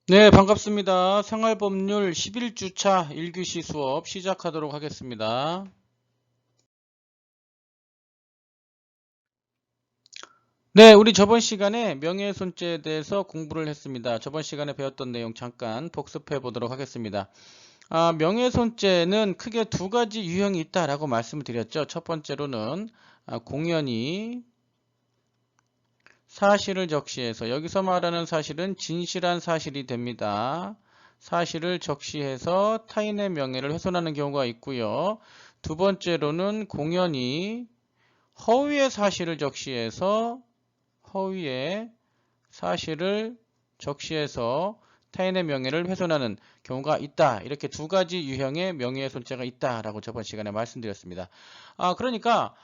네, 반갑습니다. 생활법률 11주차 1교시 수업 시작하도록 하겠습니다. 네, 우리 저번 시간에 명예훼손죄에 대해서 공부를 했습니다. 저번 시간에 배웠던 내용 잠깐 복습해 보도록 하겠습니다. 명예훼손죄는 크게 두 가지 유형이 있다라고 말씀을 드렸죠. 첫 번째로는 공연히 사실을 적시해서, 여기서 말하는 사실은 진실한 사실이 됩니다. 사실을 적시해서 타인의 명예를 훼손하는 경우가 있고요. 두 번째로는 공연히 허위의 사실을 적시해서 허위의 사실을 적시해서 타인의 명예를 훼손하는 경우가 있다. 이렇게 두 가지 유형의 명예훼손죄가 있다라고 저번 시간에 말씀드렸습니다. 그러니까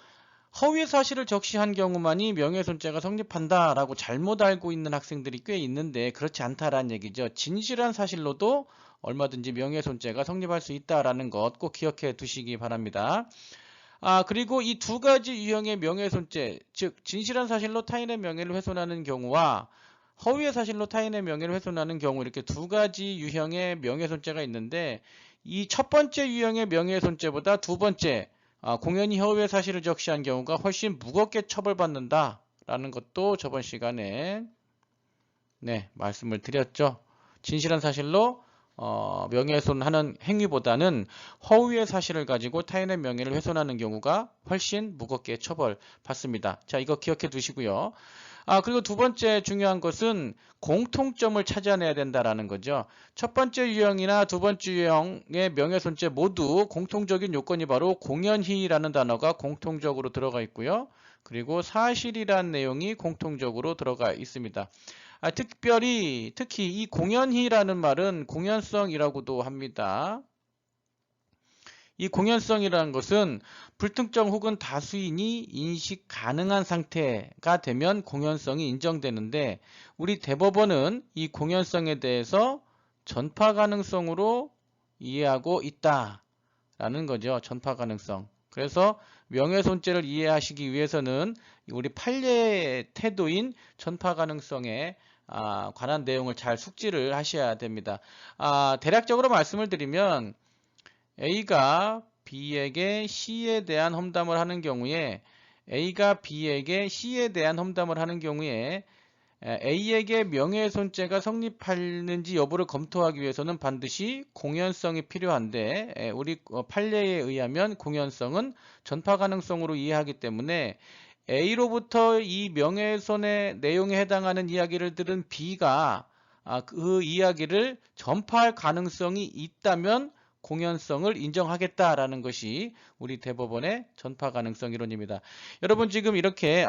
허위의 사실을 적시한 경우만이 명예훼손죄가 성립한다라고 잘못 알고 있는 학생들이 꽤 있는데 그렇지 않다라는 얘기죠. 진실한 사실로도 얼마든지 명예훼손죄가 성립할 수 있다라는 것 꼭 기억해 두시기 바랍니다. 그리고 이 두 가지 유형의 명예훼손죄, 즉 진실한 사실로 타인의 명예를 훼손하는 경우와 허위의 사실로 타인의 명예를 훼손하는 경우, 이렇게 두 가지 유형의 명예훼손죄가 있는데 이 첫 번째 유형의 명예훼손죄보다 두 번째 공연히 허위의 사실을 적시한 경우가 훨씬 무겁게 처벌받는다라는 것도 저번 시간에 말씀을 드렸죠. 진실한 사실로 명예훼손하는 행위보다는 허위의 사실을 가지고 타인의 명예를 훼손하는 경우가 훨씬 무겁게 처벌받습니다. 자, 이거 기억해 두시고요. 그리고 두 번째 중요한 것은 공통점을 찾아내야 된다라는 거죠. 첫 번째 유형이나 두 번째 유형의 명예훼손죄 모두 공통적인 요건이 바로 공연히라는 단어가 공통적으로 들어가 있고요. 그리고 사실이란 내용이 공통적으로 들어가 있습니다. 특히 이 공연히라는 말은 공연성이라고도 합니다. 이 공연성이라는 것은 불특정 혹은 다수인이 인식 가능한 상태가 되면 공연성이 인정되는데 우리 대법원은 이 공연성에 대해서 전파 가능성으로 이해하고 있다라는 거죠. 전파 가능성. 그래서 명예훼손죄를 이해하시기 위해서는 우리 판례의 태도인 전파 가능성에 관한 내용을 잘 숙지를 하셔야 됩니다. 대략적으로 말씀을 드리면 A가 B에게 C에 대한 험담을 하는 경우에 A가 B에게 C에 대한 험담을 하는 경우에 A에게 명예훼손죄가 성립하는지 여부를 검토하기 위해서는 반드시 공연성이 필요한데 우리 판례에 의하면 공연성은 전파 가능성으로 이해하기 때문에 A로부터 이 명예훼손의 내용에 해당하는 이야기를 들은 B가 그 이야기를 전파할 가능성이 있다면 공연성을 인정하겠다라는 것이 우리 대법원의 전파 가능성 이론입니다. 여러분 지금 이렇게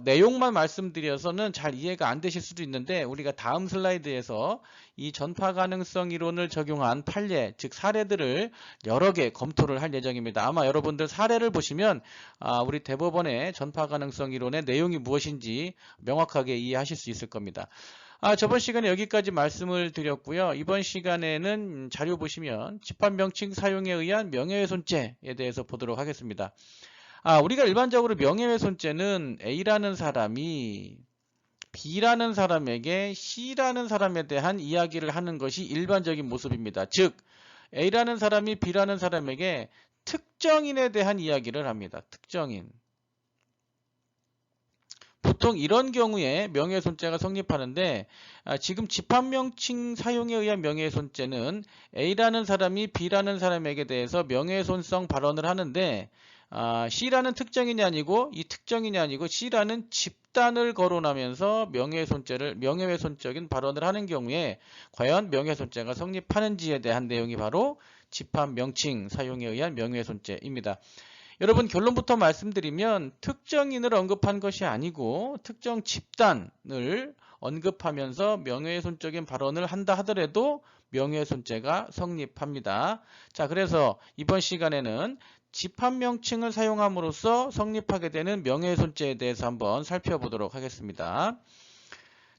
내용만 말씀드려서는 잘 이해가 안 되실 수도 있는데 우리가 다음 슬라이드에서 이 전파 가능성 이론을 적용한 판례, 즉 사례들을 여러 개 검토를 할 예정입니다. 아마 여러분들 사례를 보시면 우리 대법원의 전파 가능성 이론의 내용이 무엇인지 명확하게 이해하실 수 있을 겁니다. 저번 시간에 여기까지 말씀을 드렸고요. 이번 시간에는 자료 보시면 집합명칭 사용에 의한 명예훼손죄에 대해서 보도록 하겠습니다. 우리가 일반적으로 명예훼손죄는 A라는 사람이 B라는 사람에게 C라는 사람에 대한 이야기를 하는 것이 일반적인 모습입니다. 즉, A라는 사람이 B라는 사람에게 특정인에 대한 이야기를 합니다. 특정인. 보통 이런 경우에 명예훼손죄가 성립하는데 지금 집합명칭 사용에 의한 명예훼손죄는 A라는 사람이 B라는 사람에게 대해서 명예훼손성 발언을 하는데 C라는 특정인이 아니고 이 특정인이 아니고 C라는 집단을 거론하면서 명예훼손적인 발언을 하는 경우에 과연 명예훼손죄가 성립하는지에 대한 내용이 바로 집합명칭 사용에 의한 명예훼손죄입니다. 여러분 결론부터 말씀드리면 특정인을 언급한 것이 아니고 특정 집단을 언급하면서 명예훼손적인 발언을 한다 하더라도 명예훼손죄가 성립합니다. 자, 그래서 이번 시간에는 집합명칭을 사용함으로써 성립하게 되는 명예훼손죄에 대해서 한번 살펴보도록 하겠습니다.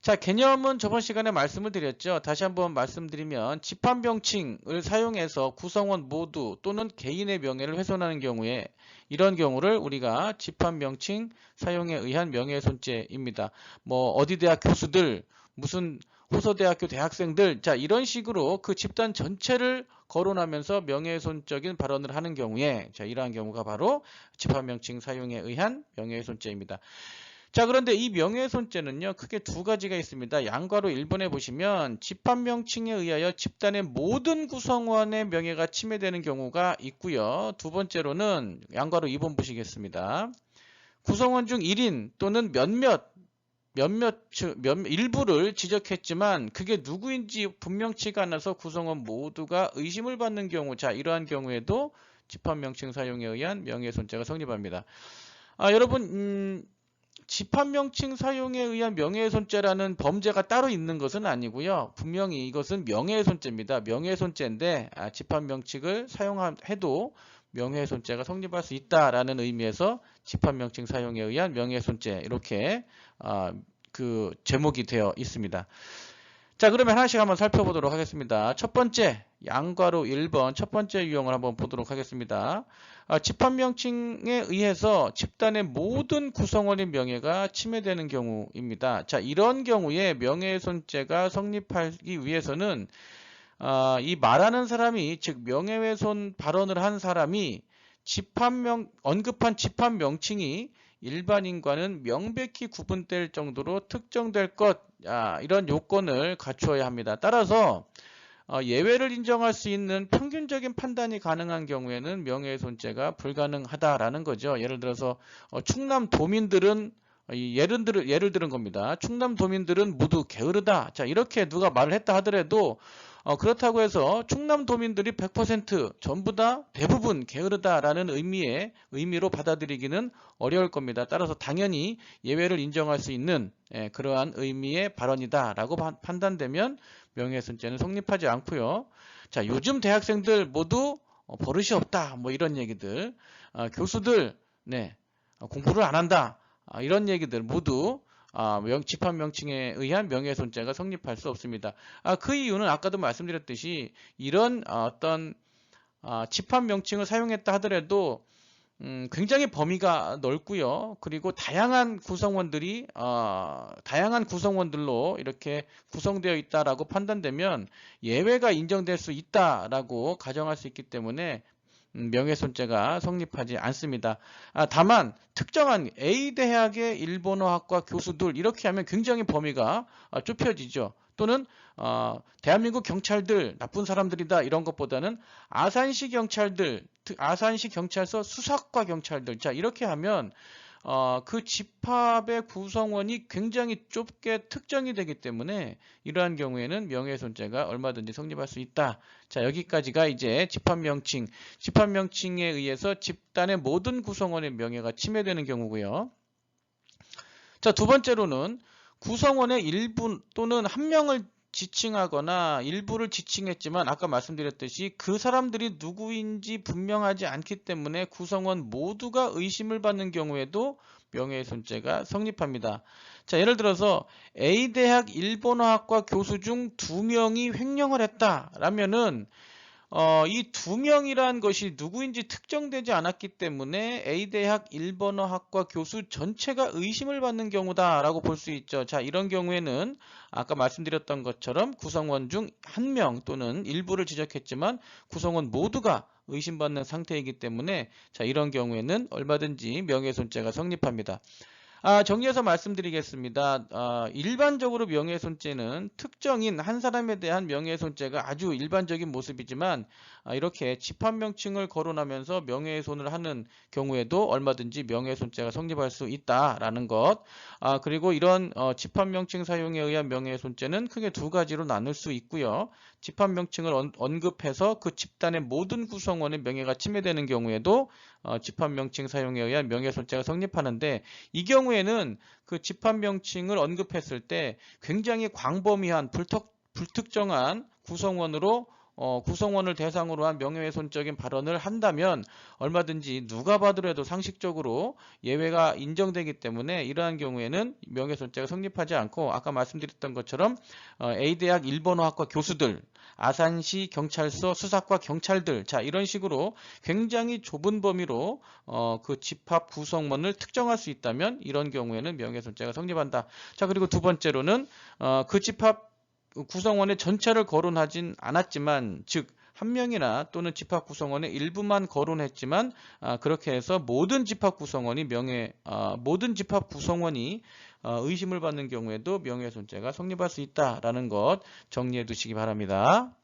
자, 개념은 저번 시간에 말씀을 드렸죠. 다시 한번 말씀드리면 집합명칭을 사용해서 구성원 모두 또는 개인의 명예를 훼손하는 경우에 이런 경우를 우리가 집합명칭 사용에 의한 명예훼손죄입니다. 뭐 어디 대학 교수들 무슨 호서대학교 대학생들, 자 이런 식으로 그 집단 전체를 거론하면서 명예훼손적인 발언을 하는 경우에, 자 이러한 경우가 바로 집합명칭 사용에 의한 명예훼손죄입니다. 자, 그런데 이 명예훼손죄는요, 크게 두 가지가 있습니다. 양괄호 1번에 보시면 집합명칭에 의하여 집단의 모든 구성원의 명예가 침해되는 경우가 있고요. 두 번째로는 양괄호 2번 보시겠습니다. 구성원 중 1인 또는 일부를 지적했지만 그게 누구인지 분명치가 않아서 구성원 모두가 의심을 받는 경우, 자 이러한 경우에도 집합명칭 사용에 의한 명예훼손죄가 성립합니다. 여러분 집합명칭 사용에 의한 명예훼손죄라는 범죄가 따로 있는 것은 아니고요. 분명히 이것은 명예훼손죄입니다. 명예훼손죄인데 집합명칭을 사용해도 명예훼손죄가 성립할 수 있다라는 의미에서 집합명칭 사용에 의한 명예훼손죄 이렇게 그 제목이 되어 있습니다. 자, 그러면 하나씩 한번 살펴보도록 하겠습니다. 첫 번째, 양괄호 1번 첫 번째 유형을 한번 보도록 하겠습니다. 집합명칭에 의해서 집단의 모든 구성원의 명예가 침해되는 경우입니다. 자, 이런 경우에 명예훼손죄가 성립하기 위해서는 이 말하는 사람이, 즉 명예훼손 발언을 한 사람이 언급한 집합명칭이 일반인과는 명백히 구분될 정도로 특정될 것, 이런 요건을 갖추어야 합니다. 따라서 예외를 인정할 수 있는 평균적인 판단이 가능한 경우에는 명예훼손죄가 불가능하다라는 거죠. 예를 들어서 충남 도민들은 예를 들은 겁니다. 충남 도민들은 모두 게으르다. 자, 이렇게 누가 말을 했다 하더라도 그렇다고 해서 충남 도민들이 100% 전부 다 대부분 게으르다라는 의미로 받아들이기는 어려울 겁니다. 따라서 당연히 예외를 인정할 수 있는 그러한 의미의 발언이다라고 판단되면 명예훼손죄는 성립하지 않고요. 자, 요즘 대학생들 모두 버릇이 없다. 뭐 이런 얘기들, 교수들 공부를 안 한다. 이런 얘기들 모두 집합명칭에 의한 명예훼손죄가 성립할 수 없습니다. 그 이유는 아까도 말씀드렸듯이 이런 어떤 집합명칭을 사용했다 하더라도 굉장히 범위가 넓고요. 그리고 다양한 구성원들로 이렇게 구성되어 있다라고 판단되면 예외가 인정될 수 있다라고 가정할 수 있기 때문에 명예훼손죄가 성립하지 않습니다. 다만 특정한 A대학의 일본어학과 교수들 이렇게 하면 굉장히 범위가 좁혀지죠. 또는 대한민국 경찰들 나쁜 사람들이다 이런 것보다는 아산시 경찰서 수사과 경찰들, 자 이렇게 하면 그 집합의 구성원이 굉장히 좁게 특정이 되기 때문에 이러한 경우에는 명예훼손죄가 얼마든지 성립할 수 있다. 자, 여기까지가 이제 집합명칭에 의해서 집단의 모든 구성원의 명예가 침해되는 경우고요. 자, 두 번째로는 구성원의 일부 또는 한 명을 지칭하거나 일부를 지칭했지만 아까 말씀드렸듯이 그 사람들이 누구인지 분명하지 않기 때문에 구성원 모두가 의심을 받는 경우에도 명예훼손죄가 성립합니다. 자, 예를 들어서 A대학 일본어학과 교수 중 2명이 횡령을 했다라면은 이 2명이라는 것이 누구인지 특정되지 않았기 때문에 A대학 일본어학과 교수 전체가 의심을 받는 경우다라고 볼 수 있죠. 자, 이런 경우에는 아까 말씀드렸던 것처럼 구성원 중 1명 또는 일부를 지적했지만 구성원 모두가 의심받는 상태이기 때문에 자, 이런 경우에는 얼마든지 명예훼손죄가 성립합니다. 정리해서 말씀드리겠습니다. 일반적으로 명예훼손죄는 특정인 한 사람에 대한 명예훼손죄가 아주 일반적인 모습이지만 이렇게 집합명칭을 거론하면서 명예훼손을 하는 경우에도 얼마든지 명예훼손죄가 성립할 수 있다라는 것. 그리고 이런 집합명칭 사용에 의한 명예훼손죄는 크게 두 가지로 나눌 수 있고요. 집합명칭을 언급해서 그 집단의 모든 구성원의 명예가 침해되는 경우에도 집합명칭 사용에 의한 명예훼손죄가 성립하는데 이 경우에는 그 집합명칭을 언급했을 때 굉장히 광범위한 불특정한 구성원을 대상으로 한 명예훼손적인 발언을 한다면 얼마든지 누가 봐더라도 상식적으로 예외가 인정되기 때문에 이러한 경우에는 명예훼손죄가 성립하지 않고 아까 말씀드렸던 것처럼 A대학 일본어학과 교수들, 아산시 경찰서 수사과 경찰들, 자 이런 식으로 굉장히 좁은 범위로 그 집합 구성원을 특정할 수 있다면 이런 경우에는 명예훼손죄가 성립한다. 자, 그리고 두 번째로는 그 집합 구성원의 전체를 거론하진 않았지만, 즉 한 명이나 또는 집합 구성원의 일부만 거론했지만, 그렇게 해서 모든 집합 구성원이 의심을 받는 경우에도 명예훼손죄가 성립할 수 있다라는 것 정리해 두시기 바랍니다.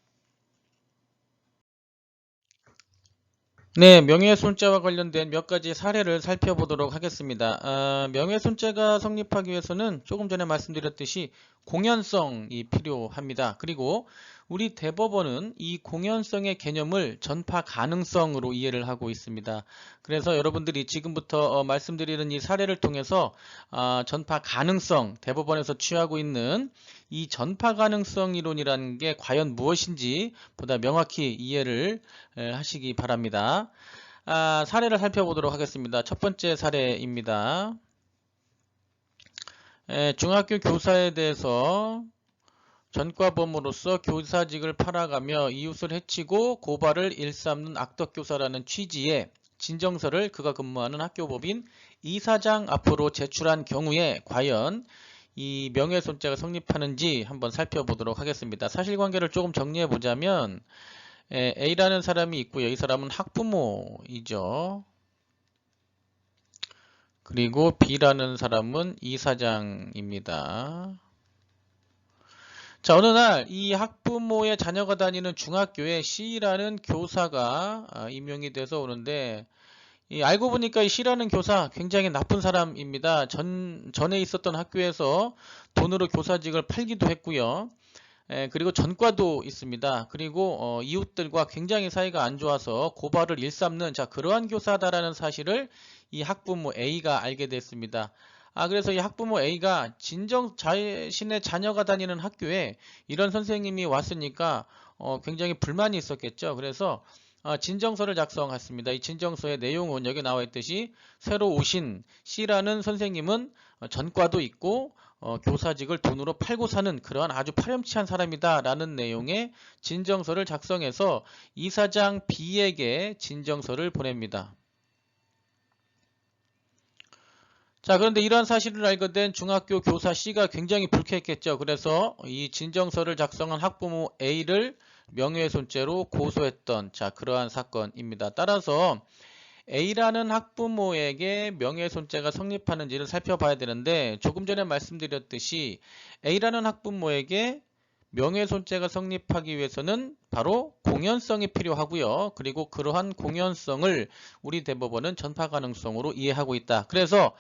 네, 명예훼손죄와 관련된 몇 가지 사례를 살펴보도록 하겠습니다. 명예훼손죄가 성립하기 위해서는 조금 전에 말씀드렸듯이 공연성이 필요합니다. 그리고 우리 대법원은 이 공연성의 개념을 전파 가능성으로 이해를 하고 있습니다. 그래서 여러분들이 지금부터 말씀드리는 이 사례를 통해서 전파 가능성, 대법원에서 취하고 있는 이 전파 가능성 이론이라는 게 과연 무엇인지 보다 명확히 이해를 하시기 바랍니다. 사례를 살펴보도록 하겠습니다. 첫 번째 사례입니다. 중학교 교사에 대해서 전과범으로서 교사직을 팔아가며 이웃을 해치고 고발을 일삼는 악덕교사라는 취지의 진정서를 그가 근무하는 학교법인 이사장 앞으로 제출한 경우에 과연 이 명예훼손죄가 성립하는지 한번 살펴보도록 하겠습니다. 사실관계를 조금 정리해 보자면 A라는 사람이 있고요. 이 사람은 학부모이죠. 그리고 B라는 사람은 이사장입니다. 자, 어느 날 이 학부모의 자녀가 다니는 중학교에 C라는 교사가 임용이 돼서 오는데, 알고 보니까 이 C라는 교사 굉장히 나쁜 사람입니다. 전에 있었던 학교에서 돈으로 교사직을 팔기도 했고요. 그리고 전과도 있습니다. 그리고 이웃들과 굉장히 사이가 안 좋아서 고발을 일삼는 그러한 교사다라는 사실을 이 학부모 A가 알게 됐습니다. 그래서 이 학부모 A가 자신의 자녀가 다니는 학교에 이런 선생님이 왔으니까 굉장히 불만이 있었겠죠. 그래서 진정서를 작성했습니다. 이 진정서의 내용은 여기 나와 있듯이 새로 오신 C라는 선생님은 전과도 있고 교사직을 돈으로 팔고 사는 그러한 아주 파렴치한 사람이다 라는 내용의 진정서를 작성해서 이사장 B에게 진정서를 보냅니다. 자, 그런데 이러한 사실을 알게 된 중학교 교사 C가 굉장히 불쾌했겠죠. 그래서 이 진정서를 작성한 학부모 A를 명예훼손죄로 고소했던 그러한 사건입니다. 따라서 A라는 학부모에게 명예훼손죄가 성립하는지를 살펴봐야 되는데, 조금 전에 말씀드렸듯이 A라는 학부모에게 명예훼손죄가 성립하기 위해서는 바로 공연성이 필요하고요. 그리고 그러한 공연성을 우리 대법원은 전파 가능성으로 이해하고 있다. 그래서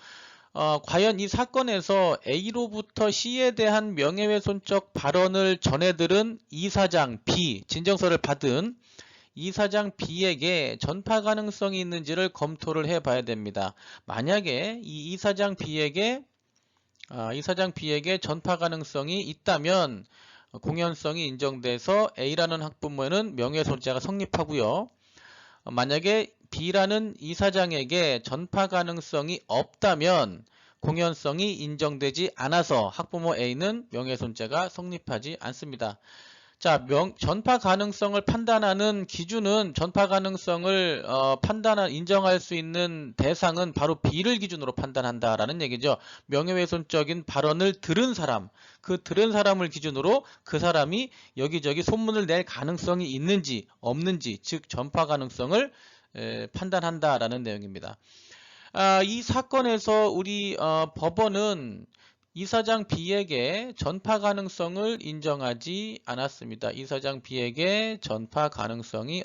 과연 이 사건에서 A로부터 C에 대한 명예훼손적 발언을 전해들은 이사장 B, 진정서를 받은 이사장 B에게 전파 가능성이 있는지를 검토를 해봐야 됩니다. 만약에 이 이사장 B에게 전파 가능성이 있다면 공연성이 인정돼서 A라는 학부모에는 명예훼손죄가 성립하고요. 만약에 B라는 이사장에게 전파 가능성이 없다면 공연성이 인정되지 않아서 학부모 A는 명예훼손죄가 성립하지 않습니다. 자, 전파 가능성을 판단하는 기준은 전파 가능성을 인정할 수 있는 대상은 바로 B를 기준으로 판단한다라는 얘기죠. 명예훼손적인 발언을 들은 사람, 그 들은 사람을 기준으로 그 사람이 여기저기 소문을 낼 가능성이 있는지 없는지, 즉 전파 가능성을 판단한다라는 내용입니다. 이 사건에서 우리 법원은 이사장 B에게 전파 가능성을 인정하지 않았습니다. 이사장 B에게 전파 가능성이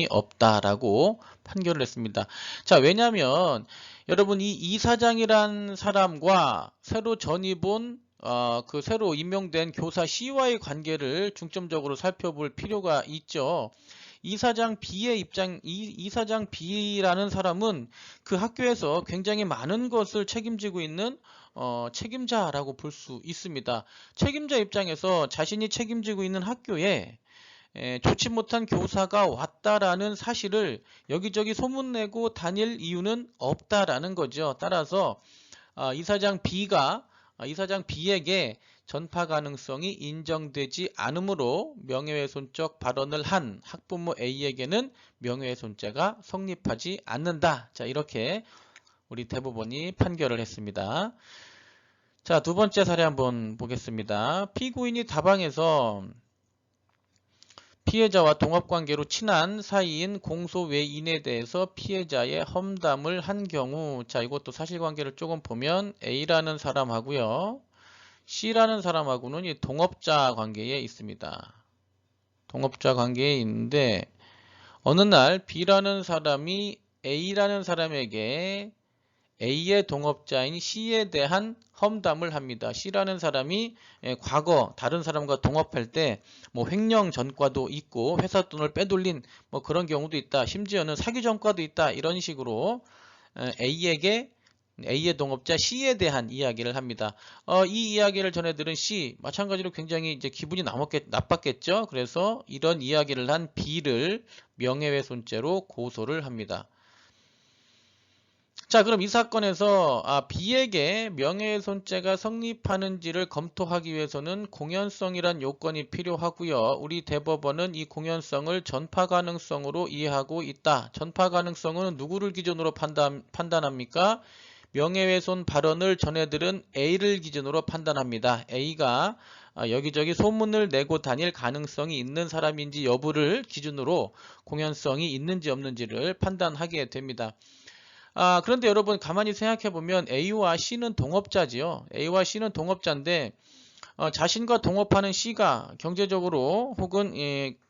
없다라고 판결을 했습니다. 자, 왜냐하면 여러분 이 이사장이란 사람과 새로 전입 온 새로 임명된 교사 C와의 관계를 중점적으로 살펴볼 필요가 있죠. 이사장 B라는 사람은 그 학교에서 굉장히 많은 것을 책임지고 있는 책임자라고 볼 수 있습니다. 책임자 입장에서 자신이 책임지고 있는 학교에 좋지 못한 교사가 왔다라는 사실을 여기저기 소문내고 다닐 이유는 없다라는 거죠. 따라서 이사장 B에게 전파 가능성이 인정되지 않으므로 명예훼손적 발언을 한 학부모 A에게는 명예훼손죄가 성립하지 않는다. 자, 이렇게 우리 대법원이 판결을 했습니다. 자, 두 번째 사례 한번 보겠습니다. 피고인이 다방에서 피해자와 동업관계로 친한 사이인 공소 외인에 대해서 피해자의 험담을 한 경우, 자, 이것도 사실관계를 조금 보면 A라는 사람하고요, C라는 사람하고는 이 동업자 관계에 있습니다. 동업자 관계에 있는데 어느 날 B라는 사람이 A라는 사람에게 A의 동업자인 C에 대한 험담을 합니다. C라는 사람이 과거 다른 사람과 동업할 때 뭐 횡령 전과도 있고 회사 돈을 빼돌린 뭐 그런 경우도 있다. 심지어는 사기 전과도 있다. 이런 식으로 A에게 A의 동업자 C에 대한 이야기를 합니다. 이 이야기를 전해들은 C, 마찬가지로 굉장히 이제 기분이 나빴겠죠. 그래서 이런 이야기를 한 B를 명예훼손죄로 고소를 합니다. 자, 그럼 이 사건에서 B에게 명예훼손죄가 성립하는지를 검토하기 위해서는 공연성이란 요건이 필요하고요. 우리 대법원은 이 공연성을 전파 가능성으로 이해하고 있다. 전파 가능성은 누구를 기준으로 판단합니까? 명예훼손 발언을 전해들은 A를 기준으로 판단합니다. A가 여기저기 소문을 내고 다닐 가능성이 있는 사람인지 여부를 기준으로 공연성이 있는지 없는지를 판단하게 됩니다. 그런데 여러분 가만히 생각해보면 A와 C는 동업자지요. A와 C는 동업자인데 자신과 동업하는 C가 경제적으로 혹은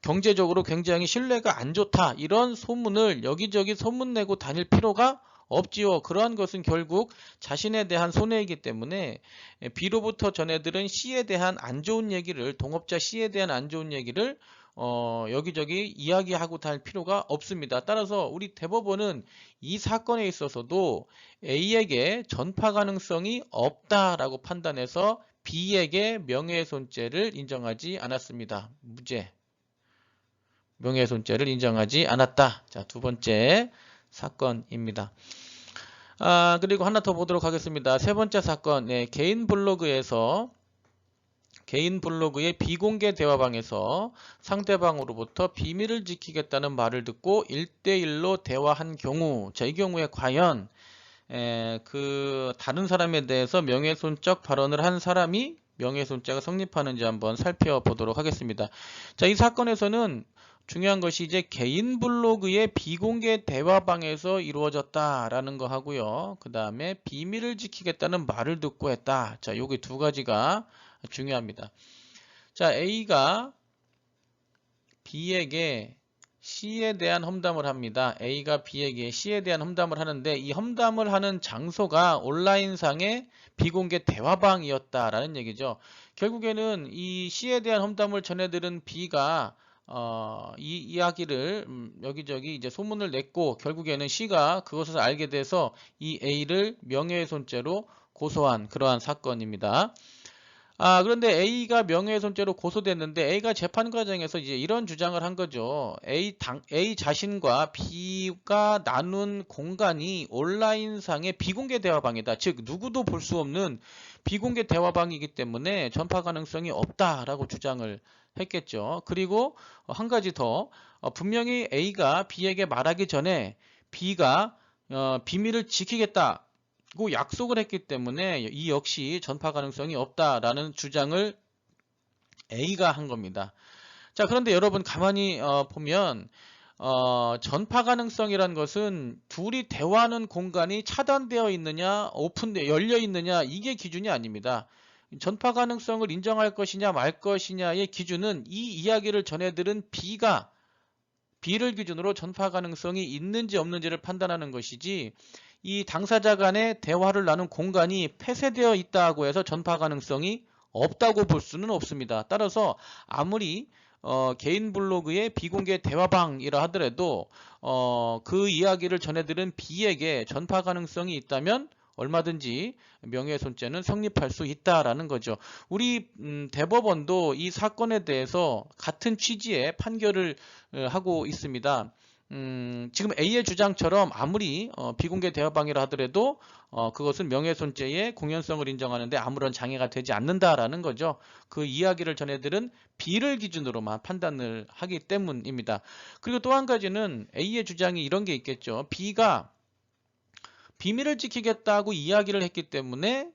경제적으로 굉장히 신뢰가 안 좋다. 이런 소문을 여기저기 소문내고 다닐 필요가 없지요. 그러한 것은 결국 자신에 대한 손해이기 때문에 B로부터 전해들은 C에 대한 안 좋은 얘기를, 동업자 C에 대한 안 좋은 얘기를 여기저기 이야기하고 다닐 필요가 없습니다. 따라서 우리 대법원은 이 사건에 있어서도 A에게 전파 가능성이 없다라고 판단해서 B에게 명예훼손죄를 인정하지 않았습니다. 무죄. 명예훼손죄를 인정하지 않았다. 자, 두 번째 사건입니다. 그리고 하나 더 보도록 하겠습니다. 세 번째 사건, 개인 블로그의 비공개 대화방에서 상대방으로부터 비밀을 지키겠다는 말을 듣고 1대1로 대화한 경우, 자, 이 경우에 과연 그 다른 사람에 대해서 명예훼손적 발언을 한 사람이 명예훼손죄가 성립하는지 한번 살펴보도록 하겠습니다. 자, 이 사건에서는 중요한 것이 이제 개인 블로그의 비공개 대화방에서 이루어졌다라는 거 하고요. 그 다음에 비밀을 지키겠다는 말을 듣고 했다. 자, 요게 두 가지가 중요합니다. 자, A가 B에게 C에 대한 험담을 합니다. A가 B에게 C에 대한 험담을 하는데 이 험담을 하는 장소가 온라인상의 비공개 대화방이었다라는 얘기죠. 결국에는 이 C에 대한 험담을 전해들은 B가 이 이야기를 여기저기 이제 소문을 냈고 결국에는 C가 그것을 알게 돼서 이 A를 명예훼손죄로 고소한 그러한 사건입니다. 그런데 A가 명예훼손죄로 고소됐는데 A가 재판 과정에서 이제 이런 주장을 한 거죠. A 자신과 B가 나눈 공간이 온라인상의 비공개 대화방이다. 즉 누구도 볼 수 없는 비공개 대화방이기 때문에 전파 가능성이 없다라고 주장을 했겠죠. 그리고 한 가지 더, 분명히 A가 B에게 말하기 전에 B가 비밀을 지키겠다 고 약속을 했기 때문에 이 역시 전파 가능성이 없다라는 주장을 A가 한 겁니다. 자, 그런데 여러분 가만히 보면 전파 가능성이란 것은 둘이 대화하는 공간이 차단되어 있느냐 열려 있느냐 이게 기준이 아닙니다. 전파 가능성을 인정할 것이냐 말 것이냐의 기준은 이 이야기를 전해들은 B를 기준으로 전파 가능성이 있는지 없는지를 판단하는 것이지 이 당사자 간의 대화를 나눈 공간이 폐쇄되어 있다고 해서 전파 가능성이 없다고 볼 수는 없습니다. 따라서 아무리 개인 블로그의 비공개 대화방이라 하더라도 그 이야기를 전해들은 B에게 전파 가능성이 있다면 얼마든지 명예훼손죄는 성립할 수 있다라는 거죠. 우리 대법원도 이 사건에 대해서 같은 취지의 판결을 하고 있습니다. 지금 A의 주장처럼 아무리 비공개 대화방이라 하더라도 그것은 명예훼손죄의 공연성을 인정하는데 아무런 장애가 되지 않는다라는 거죠. 그 이야기를 전해들은 B를 기준으로만 판단을 하기 때문입니다. 그리고 또 한 가지는 A의 주장이 이런 게 있겠죠. B가 비밀을 지키겠다고 이야기를 했기 때문에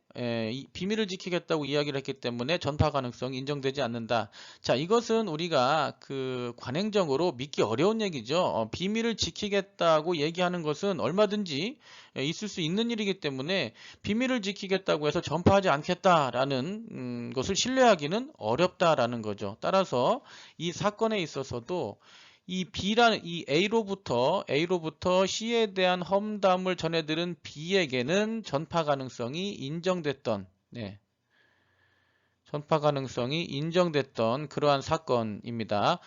비밀을 지키겠다고 이야기를 했기 때문에 전파 가능성이 인정되지 않는다. 자, 이것은 우리가 그 관행적으로 믿기 어려운 얘기죠. 비밀을 지키겠다고 얘기하는 것은 얼마든지 있을 수 있는 일이기 때문에 비밀을 지키겠다고 해서 전파하지 않겠다라는 것을 신뢰하기는 어렵다라는 거죠. 따라서 이 사건에 있어서도 이 A로부터 C에 대한 험담을 전해들은 B에게는 전파 가능성이 인정됐던, 전파 가능성이 인정됐던 그러한 사건입니다.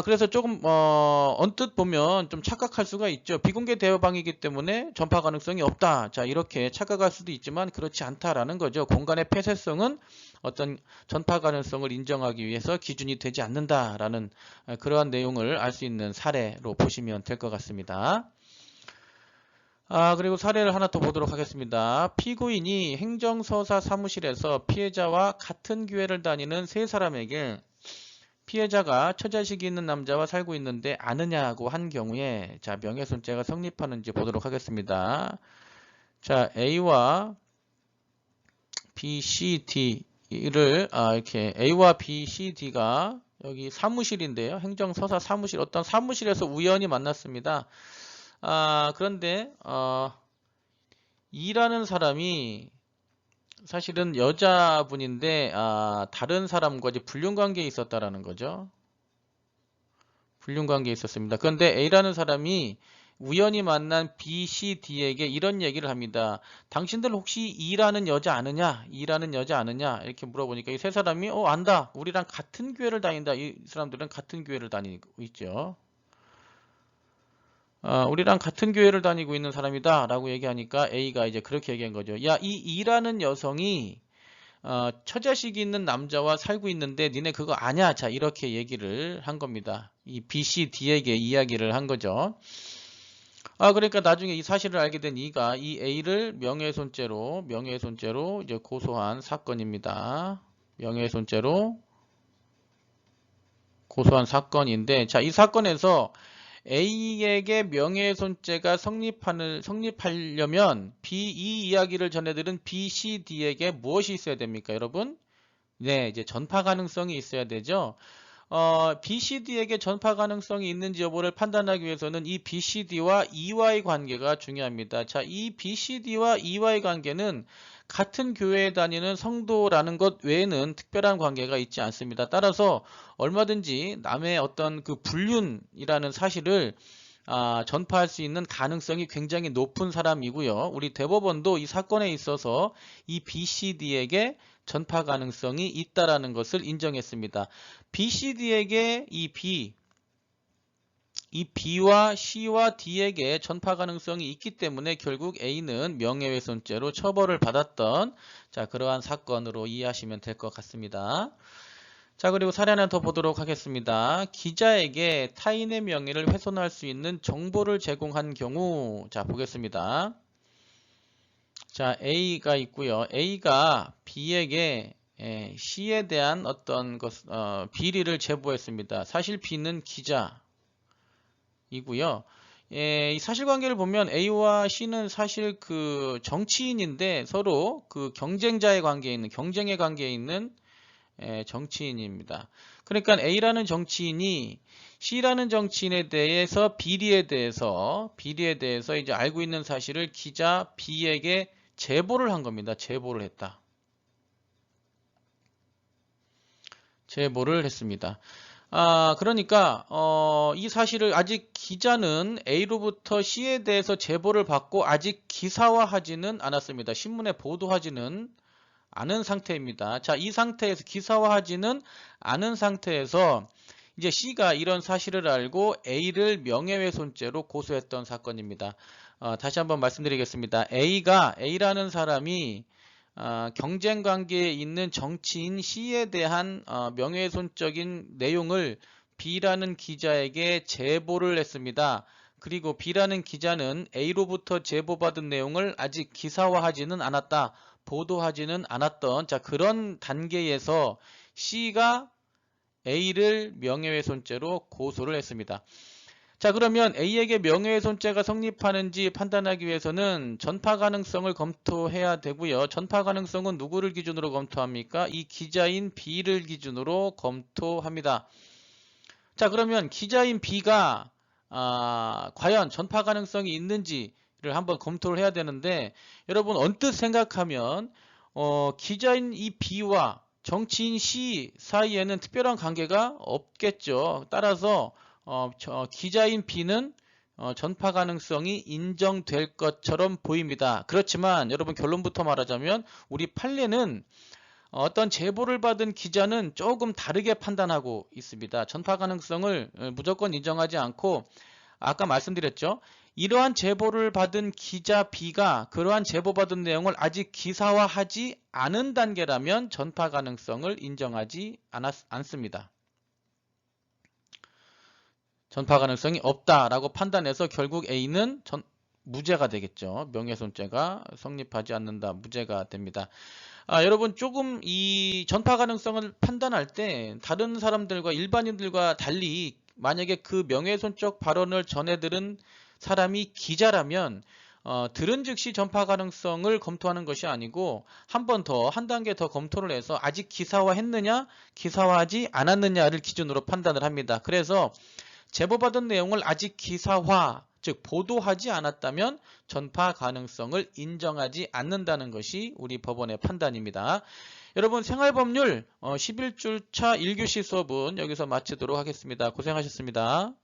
그래서 조금 언뜻 보면 좀 착각할 수가 있죠. 비공개 대화방이기 때문에 전파 가능성이 없다. 자, 이렇게 착각할 수도 있지만 그렇지 않다라는 거죠. 공간의 폐쇄성은 어떤 전파 가능성을 인정하기 위해서 기준이 되지 않는다라는 그러한 내용을 알 수 있는 사례로 보시면 될 것 같습니다. 그리고 사례를 하나 더 보도록 하겠습니다. 피고인이 행정서사 사무실에서 피해자와 같은 교회를 다니는 세 사람에게 피해자가 처자식이 있는 남자와 살고 있는데 아느냐고 한 경우에 자, 명예훼손죄가 성립하는지 보도록 하겠습니다. 자, A와 B, C, D를 이렇게 A와 B, C, D가 여기 사무실인데요. 행정서사 사무실, 어떤 사무실에서 우연히 만났습니다. 그런데 E라는 사람이 사실은 여자분인데 다른 사람과 이제 불륜관계에 있었다라는 거죠. 불륜관계에 있었습니다. 그런데 A라는 사람이 우연히 만난 B, C, D에게 이런 얘기를 합니다. 당신들 혹시 E라는 여자 아느냐? E라는 여자 아느냐? 이렇게 물어보니까 이 세 사람이 안다. 우리랑 같은 교회를 다닌다. 이 사람들은 같은 교회를 다니고 있죠. 우리랑 같은 교회를 다니고 있는 사람이다 라고 얘기하니까 A가 이제 그렇게 얘기한 거죠. 야, 이 E라는 여성이 처자식이 있는 남자와 살고 있는데 니네 그거 아냐? 자, 이렇게 얘기를 한 겁니다. 이 B, C, D에게 이야기를 한 거죠. 그러니까 나중에 이 사실을 알게 된 E가 이 A를 명예훼손죄로 이제 고소한 사건입니다. 명예훼손죄로 고소한 사건인데, 자, 이 사건에서 A에게 명예훼손죄가 성립하려면 이 이야기를 전해들은 B, C, D에게 무엇이 있어야 됩니까, 여러분? 네, 이제 전파 가능성이 있어야 되죠. B, C, D에게 전파 가능성이 있는지 여부를 판단하기 위해서는 이 B, C, D와 E와의 관계가 중요합니다. 자, 이 B, C, D와 E와의 관계는 같은 교회에 다니는 성도라는 것 외에는 특별한 관계가 있지 않습니다. 따라서 얼마든지 남의 어떤 그 불륜이라는 사실을 전파할 수 있는 가능성이 굉장히 높은 사람이고요. 우리 대법원도 이 사건에 있어서 이 B, C, D에게 전파 가능성이 있다라는 것을 인정했습니다. B, C, D에게 이 B와 C와 D에게 전파 가능성이 있기 때문에 결국 A는 명예훼손죄로 처벌을 받았던 그러한 사건으로 이해하시면 될 것 같습니다. 자, 그리고 사례 하나 더 보도록 하겠습니다. 기자에게 타인의 명예를 훼손할 수 있는 정보를 제공한 경우, 자, 보겠습니다. 자, A가 있고요. A가 B에게 C에 대한 어떤 비리를 제보했습니다. 사실 B는 기자이고요. 이 사실관계를 보면 A와 C는 사실 그 정치인인데 서로 그 경쟁의 관계에 있는 정치인입니다. 그러니까 A라는 정치인이 C라는 정치인에 대해서 비리에 대해서 이제 알고 있는 사실을 기자 B에게 제보를 한 겁니다. 제보를 했다. 제보를 했습니다. 그러니까 이 사실을 아직 기자는 A로부터 C에 대해서 제보를 받고 아직 기사화하지는 않았습니다. 신문에 보도하지는 않은 상태입니다. 자, 이 상태에서 기사화하지는 않은 상태에서 이제 C가 이런 사실을 알고 A를 명예훼손죄로 고소했던 사건입니다. 다시 한번 말씀드리겠습니다. A라는 사람이 경쟁 관계에 있는 정치인 C에 대한 명예훼손적인 내용을 B라는 기자에게 제보를 했습니다. 그리고 B라는 기자는 A로부터 제보받은 내용을 아직 기사화하지는 않았다. 보도하지는 않았던 그런 단계에서 C가 A를 명예훼손죄로 고소를 했습니다. 자, 그러면 A에게 명예훼손죄가 성립하는지 판단하기 위해서는 전파 가능성을 검토해야 되고요. 전파 가능성은 누구를 기준으로 검토합니까? 이 기자인 B를 기준으로 검토합니다. 자, 그러면 기자인 B가 과연 전파 가능성이 있는지를 한번 검토를 해야 되는데, 여러분 언뜻 생각하면 기자인 이 B와 정치인 C 사이에는 특별한 관계가 없겠죠. 따라서 기자인 B는 전파 가능성이 인정될 것처럼 보입니다. 그렇지만 여러분 결론부터 말하자면 우리 판례는 어떤 제보를 받은 기자는 조금 다르게 판단하고 있습니다. 전파 가능성을 무조건 인정하지 않고 아까 말씀드렸죠. 이러한 제보를 받은 기자 B가 그러한 제보받은 내용을 아직 기사화하지 않은 단계라면 전파 가능성을 인정하지 않습니다. 전파 가능성이 없다라고 판단해서 결국 A는 무죄가 되겠죠. 명예훼손죄가 성립하지 않는다. 무죄가 됩니다. 여러분 조금 이 전파 가능성을 판단할 때 다른 사람들과 일반인들과 달리 만약에 그 명예훼손적 발언을 전해 들은 사람이 기자라면 들은 즉시 전파 가능성을 검토하는 것이 아니고 한 단계 더 검토를 해서 아직 기사화했느냐 기사화하지 않았느냐를 기준으로 판단을 합니다. 그래서 제보받은 내용을 아직 기사화, 즉 보도하지 않았다면 전파 가능성을 인정하지 않는다는 것이 우리 법원의 판단입니다. 여러분 생활법률 11주차 1교시 수업은 여기서 마치도록 하겠습니다. 고생하셨습니다.